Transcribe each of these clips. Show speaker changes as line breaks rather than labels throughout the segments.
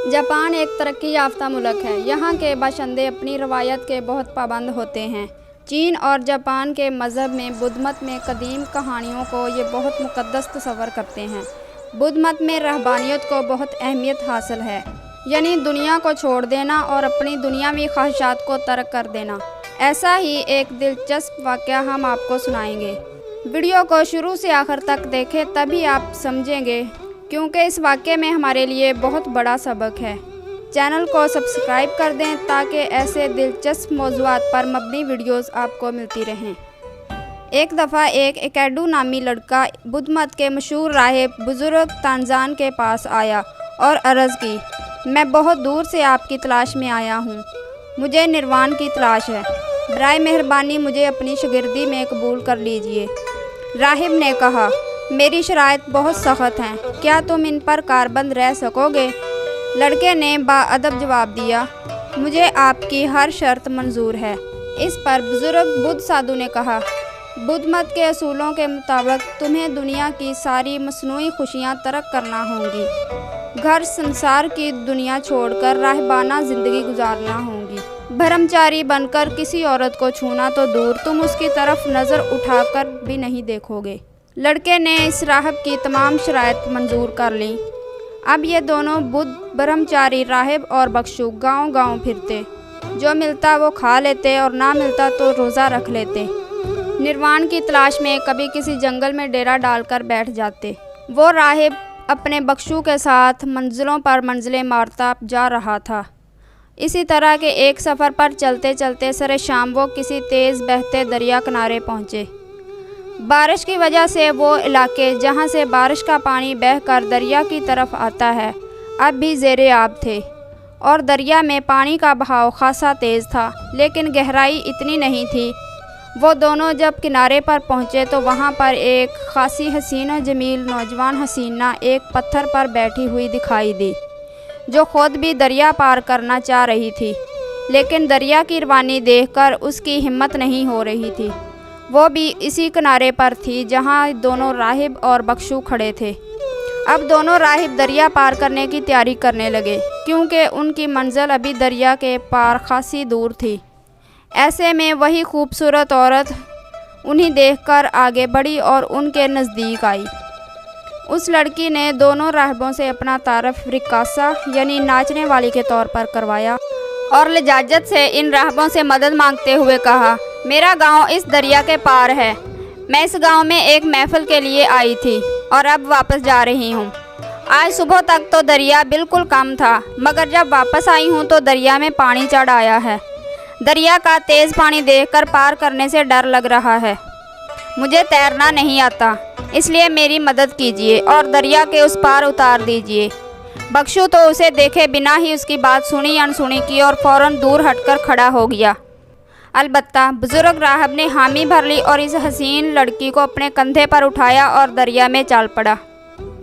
Japan एक तरक्की याफ्ता मुल्क है। यहाँ के बाशिंदे अपनी रवायत के बहुत पाबंद होते हैं। चीन और जापान के मज़हब में बुद्ध मत में कदीम कहानियों को ये बहुत मुक़द्दस तस्वर करते हैं। बुद्ध मत में रहबानियत को बहुत अहमियत हासिल है, यानी दुनिया को छोड़ देना और अपनी दुनियावी ख्वाहिशात को तर्क कर देना। ऐसा ही एक दिलचस्प वाक़या हम आपको सुनाएंगे। वीडियो को शुरू से आखिर तक देखें, तभी आप समझेंगे, क्योंकि इस वाक़े में हमारे लिए बहुत बड़ा सबक है। चैनल को सब्सक्राइब कर दें ताकि ऐसे दिलचस्प मौज़ूआत पर मबनी वीडियोस आपको मिलती रहें। एक दफ़ा एक एकेडू नामी लड़का बुद्ध मत के मशहूर राहिब बुज़ुर्ग तानज़ान के पास आया और अर्ज़ की, मैं बहुत दूर से आपकी तलाश में आया हूँ। मुझे निर्वाण की तलाश है। बराए मेहरबानी मुझे अपनी शागिर्दी में कबूल कर लीजिए। राहिब ने कहा, मेरी शराइत बहुत सख्त हैं, क्या तुम इन पर कारबंद रह सकोगे? लड़के ने बाअदब जवाब दिया, मुझे आपकी हर शर्त मंजूर है। इस पर बुज़ुर्ग बुद्ध साधु ने कहा, बुद्ध मत के असूलों के मुताबिक तुम्हें दुनिया की सारी मसनूई खुशियाँ तर्क करना होंगी। घर संसार की दुनिया छोड़कर राहबाना ज़िंदगी गुजारना होगी। ब्रह्मचारी बनकर किसी औरत को छूना तो दूर, तुम उसकी तरफ नज़र उठाकर भी नहीं देखोगे। लड़के ने इस राहिब की तमाम शराइत मंजूर कर लीं। अब ये दोनों बुद्ध ब्रह्मचारी राहिब और बख्शू गांव-गांव फिरते। जो मिलता वो खा लेते और ना मिलता तो रोज़ा रख लेते। निर्वाण की तलाश में कभी किसी जंगल में डेरा डालकर बैठ जाते। वो राहिब अपने बख्शू के साथ मंजिलों पर मंजिलें मारता जा रहा था। इसी तरह के एक सफ़र पर चलते चलते सरे शाम वो किसी तेज़ बहते दरिया किनारे पहुँचे। बारिश की वजह से वो इलाके जहाँ से बारिश का पानी बहकर दरिया की तरफ आता है अब भी ज़ेरे आब थे और दरिया में पानी का बहाव खासा तेज़ था, लेकिन गहराई इतनी नहीं थी। वो दोनों जब किनारे पर पहुँचे तो वहाँ पर एक खासी हसीन और जमील नौजवान हसीना एक पत्थर पर बैठी हुई दिखाई दी, जो ख़ुद भी दरिया पार करना चाह रही थी, लेकिन दरिया की रवानी देखकर उसकी हिम्मत नहीं हो रही थी। वो भी इसी किनारे पर थी जहाँ दोनों राहिब और बख्शू खड़े थे। अब दोनों राहिब दरिया पार करने की तैयारी करने लगे, क्योंकि उनकी मंजिल अभी दरिया के पार खासी दूर थी। ऐसे में वही खूबसूरत औरत उन्हें देखकर आगे बढ़ी और उनके नज़दीक आई। उस लड़की ने दोनों राहिबों से अपना तारफ़ रिकासा यानी नाचने वाली के तौर पर करवाया और लजाजत से इन राहिबों से मदद मांगते हुए कहा, मेरा गांव इस दरिया के पार है। मैं इस गांव में एक महफ़िल के लिए आई थी और अब वापस जा रही हूं। आज सुबह तक तो दरिया बिल्कुल कम था, मगर जब वापस आई हूं तो दरिया में पानी चढ़ आया है। दरिया का तेज़ पानी देखकर पार करने से डर लग रहा है। मुझे तैरना नहीं आता, इसलिए मेरी मदद कीजिए और दरिया के उस पार उतार दीजिए। बख्शू तो उसे देखे बिना ही उसकी बात सुनी अनसुनी की और फ़ौरन दूर हटकर खड़ा हो गया। अलबत्ता बुज़ुर्ग राहिब ने हामी भर ली और इस हसीन लड़की को अपने कंधे पर उठाया और दरिया में चल पड़ा।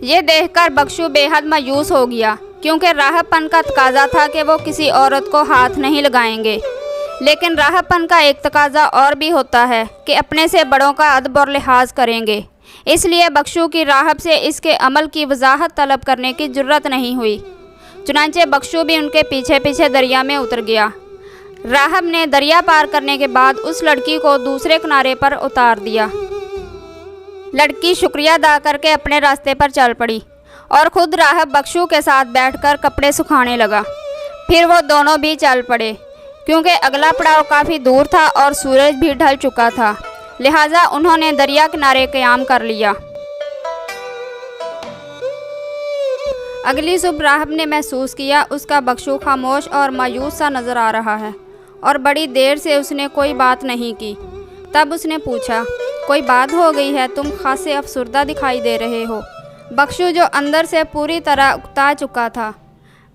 ये देखकर बख्शू बेहद मायूस हो गया, क्योंकि राहिबपन का तकाजा था कि वो किसी औरत को हाथ नहीं लगाएंगे, लेकिन राहिबपन का एक तकाजा और भी होता है कि अपने से बड़ों का अदब और लिहाज करेंगे। इसलिए बख्शू की राहिब से इसके अमल की वजाहत तलब करने की जुर्रत नहीं हुई। चुनांचे बख्शू भी उनके पीछे पीछे दरिया में उतर गया। राहिब ने दरिया पार करने के बाद उस लड़की को दूसरे किनारे पर उतार दिया। लड़की शुक्रिया अदा करके अपने रास्ते पर चल पड़ी और ख़ुद राहिब बख्शू के साथ बैठकर कपड़े सुखाने लगा। फिर वो दोनों भी चल पड़े, क्योंकि अगला पड़ाव काफ़ी दूर था और सूरज भी ढल चुका था, लिहाजा उन्होंने दरिया किनारे क़याम कर लिया। अगली सुबह राहिब ने महसूस किया उसका बख्शू खामोश और मायूस सा नज़र आ रहा है और बड़ी देर से उसने कोई बात नहीं की। तब उसने पूछा, कोई बात हो गई है? तुम खासे अफसुर्दा दिखाई दे रहे हो। बख्शू, जो अंदर से पूरी तरह उकता चुका था,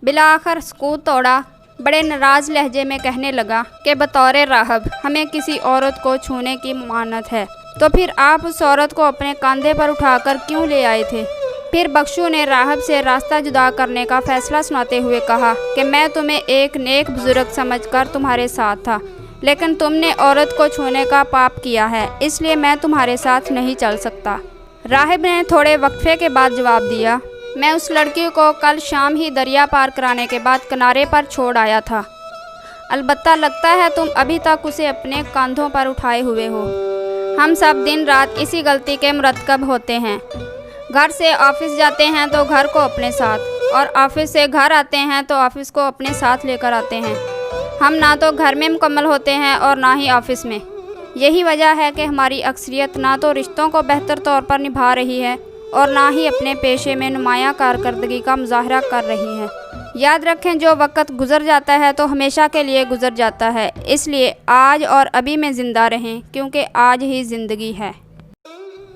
बिलाखिर सुकूत तोड़ा। बड़े नाराज़ लहजे में कहने लगा कि बतौर राहिब हमें किसी औरत को छूने की ममानत है, तो फिर आप उस औरत को अपने कंधे पर उठाकर क्यों ले आए थे? फिर बख्शू ने राहिब से रास्ता जुदा करने का फ़ैसला सुनाते हुए कहा कि मैं तुम्हें एक नेक बुज़ुर्ग समझकर तुम्हारे साथ था, लेकिन तुमने औरत को छूने का पाप किया है, इसलिए मैं तुम्हारे साथ नहीं चल सकता। राहिब ने थोड़े वक्फे के बाद जवाब दिया, मैं उस लड़की को कल शाम ही दरिया पार कराने के बाद किनारे पर छोड़ आया था। अलबत्ता लगता है तुम अभी तक उसे अपने कंधों पर उठाए हुए हो। हम सब दिन रात इसी गलती के मरतकब होते हैं। घर से ऑफिस जाते हैं तो घर को अपने साथ, और ऑफिस से घर आते हैं तो ऑफिस को अपने साथ लेकर आते हैं। हम ना तो घर में मुकम्मल होते हैं और ना ही ऑफिस में। यही वजह है कि हमारी अक्सरियत ना तो रिश्तों को बेहतर तौर पर निभा रही है और ना ही अपने पेशे में नुमायाँ कारकर्दगी का मुजाहरा कर रही है। याद रखें, जो वक्त गुजर जाता है तो हमेशा के लिए गुजर जाता है। इसलिए आज और अभी में ज़िंदा रहें, क्योंकि आज ही ज़िंदगी है।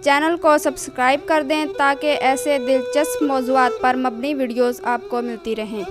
चैनल को सब्सक्राइब कर दें ताकि ऐसे दिलचस्प मौज़ूआत पर मबनी वीडियोज़ आपको मिलती रहें।